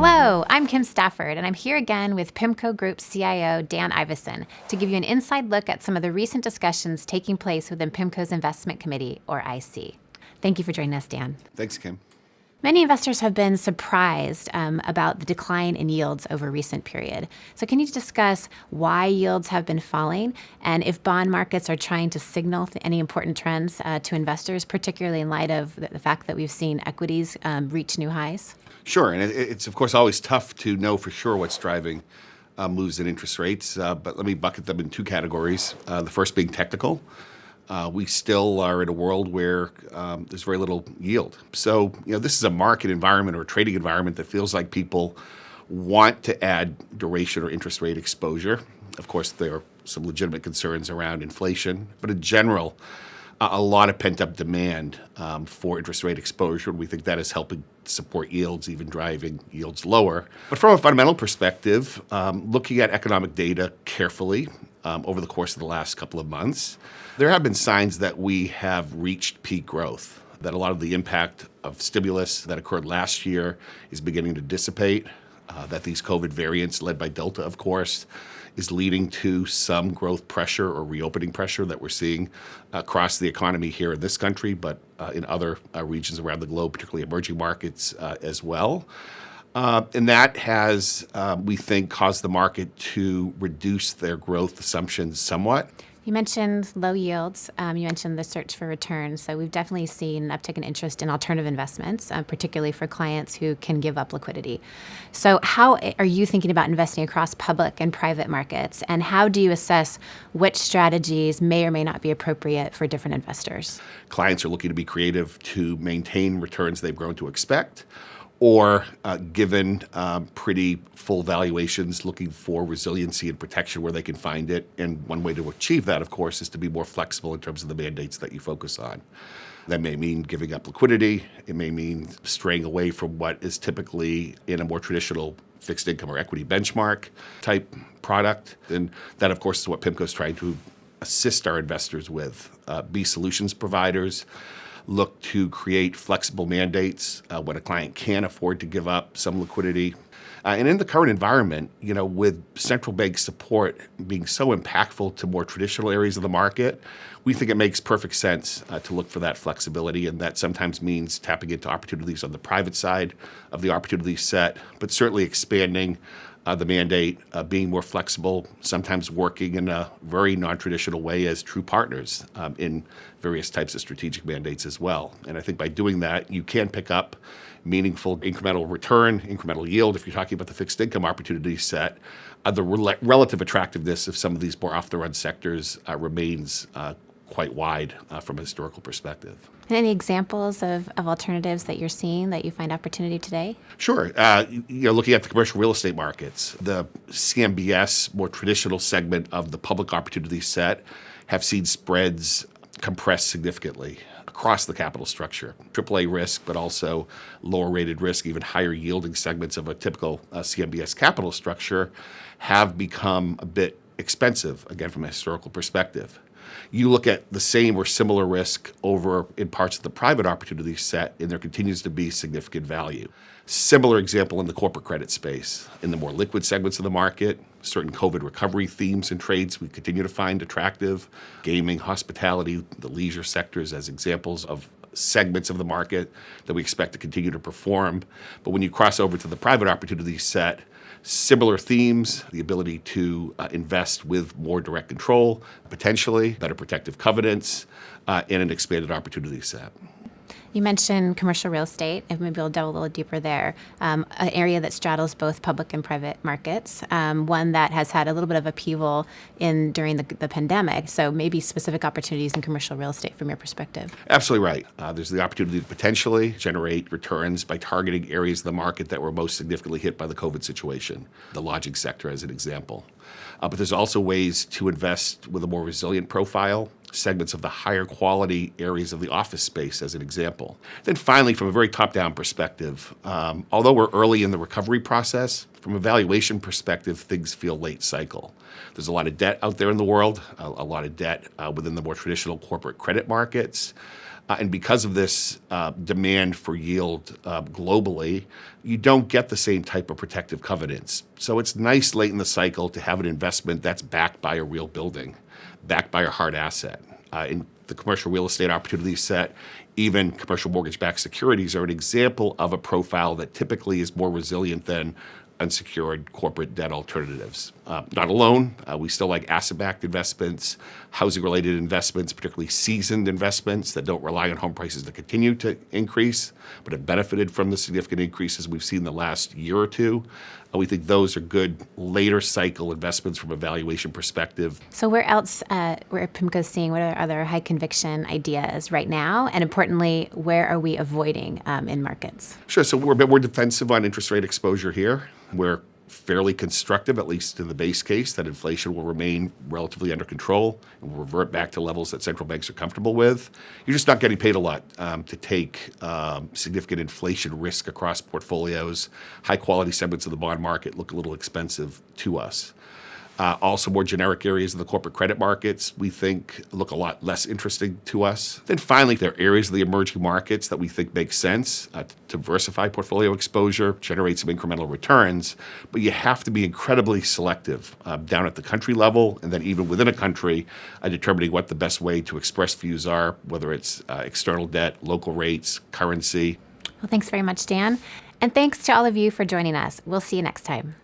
Hello, I'm Kim Stafford, and I'm here again with PIMCO Group CIO Dan Ivascyn to give you an inside look at some of the recent discussions taking place within PIMCO's Investment Committee, or IC. Thank you for joining us, Dan. Thanks, Kim. Many investors have been surprised about the decline in yields over recent period. So can you discuss why yields have been falling and if bond markets are trying to signal any important trends to investors, particularly in light of the fact that we've seen equities reach new highs? Sure, and it's of course always tough to know for sure what's driving moves in interest rates, but let me bucket them in two categories. The first being technical. We still are in a world where there's very little yield. So, this is a market environment or a trading environment that feels like people want to add duration or interest rate exposure. Of course, there are some legitimate concerns around inflation, but in general, a lot of pent-up demand for interest rate exposure. We think that is helping support yields, even driving yields lower. But from a fundamental perspective, looking at economic data carefully over the course of the last couple of months, there have been signs that we have reached peak growth, that a lot of the impact of stimulus that occurred last year is beginning to dissipate, that these COVID variants, led by Delta, of course, is leading to some growth pressure or reopening pressure that we're seeing across the economy here in this country, but in other regions around the globe, particularly emerging markets as well. And that has, we think, caused the market to reduce their growth assumptions somewhat. You mentioned low yields. You mentioned the search for returns. So we've definitely seen an uptick in interest in alternative investments, particularly for clients who can give up liquidity. So how are you thinking about investing across public and private markets? And how do you assess which strategies may or may not be appropriate for different investors? Clients are looking to be creative to maintain returns they've grown to expect, or given pretty full valuations, looking for resiliency and protection where they can find it. And one way to achieve that, of course, is to be more flexible in terms of the mandates that you focus on. That may mean giving up liquidity. It may mean straying away from what is typically in a more traditional fixed income or equity benchmark type product. And that, of course, is what PIMCO is trying to assist our investors with, be solutions providers, look to create flexible mandates when a client can afford to give up some liquidity. And in the current environment, with central bank support being so impactful to more traditional areas of the market, we think it makes perfect sense to look for that flexibility. And that sometimes means tapping into opportunities on the private side of the opportunity set, but certainly expanding the mandate, being more flexible, sometimes working in a very non-traditional way as true partners in various types of strategic mandates as well. And I think by doing that, you can pick up meaningful incremental return, incremental yield. If you're talking about the fixed income opportunity set, the relative attractiveness of some of these more off-the-run sectors remains quite wide from a historical perspective. And any examples of alternatives that you're seeing that you find opportunity today? Sure. Looking at the commercial real estate markets, the CMBS, more traditional segment of the public opportunity set, have seen spreads compress significantly across the capital structure. AAA risk, but also lower rated risk, even higher yielding segments of a typical CMBS capital structure have become a bit expensive, again, from a historical perspective. You look at the same or similar risk over in parts of the private opportunity set, and there continues to be significant value. Similar example in the corporate credit space. In the more liquid segments of the market, certain COVID recovery themes and trades we continue to find attractive. Gaming, hospitality, the leisure sectors as examples of segments of the market that we expect to continue to perform. But when you cross over to the private opportunity set, similar themes, the ability to invest with more direct control, potentially better protective covenants, and an expanded opportunity set. You mentioned commercial real estate, and maybe we'll delve a little deeper there. An area that straddles both public and private markets, one that has had a little bit of upheaval during the pandemic. So maybe specific opportunities in commercial real estate from your perspective. Absolutely right. There's the opportunity to potentially generate returns by targeting areas of the market that were most significantly hit by the COVID situation, the lodging sector as an example. But there's also ways to invest with a more resilient profile, segments of the higher quality areas of the office space as an example. Then finally, from a very top-down perspective, although we're early in the recovery process, from a valuation perspective, things feel late cycle. There's a lot of debt out there in the world, a lot of debt within the more traditional corporate credit markets. And because of this demand for yield globally, you don't get the same type of protective covenants. So it's nice late in the cycle to have an investment that's backed by a real building, backed by a hard asset. In the commercial real estate opportunity set, even commercial mortgage-backed securities are an example of a profile that typically is more resilient than unsecured corporate debt alternatives. Not alone, we still like asset-backed investments, housing-related investments, particularly seasoned investments that don't rely on home prices to continue to increase, but have benefited from the significant increases we've seen in the last year or two. We think those are good later cycle investments from a valuation perspective. So where else, where PIMCO is seeing, what are other high conviction ideas right now? And importantly, where are we avoiding in markets? Sure, so we're a bit more defensive on interest rate exposure here. We're fairly constructive, at least in the base case, that inflation will remain relatively under control and will revert back to levels that central banks are comfortable with. You're just not getting paid a lot to take significant inflation risk across portfolios. High-quality segments of the bond market look a little expensive to us. Also, more generic areas of the corporate credit markets, we think, look a lot less interesting to us. Then finally, there are areas of the emerging markets that we think make sense to diversify portfolio exposure, generate some incremental returns, but you have to be incredibly selective down at the country level, and then even within a country, determining what the best way to express views are, whether it's external debt, local rates, currency. Well, thanks very much, Dan. And thanks to all of you for joining us. We'll see you next time.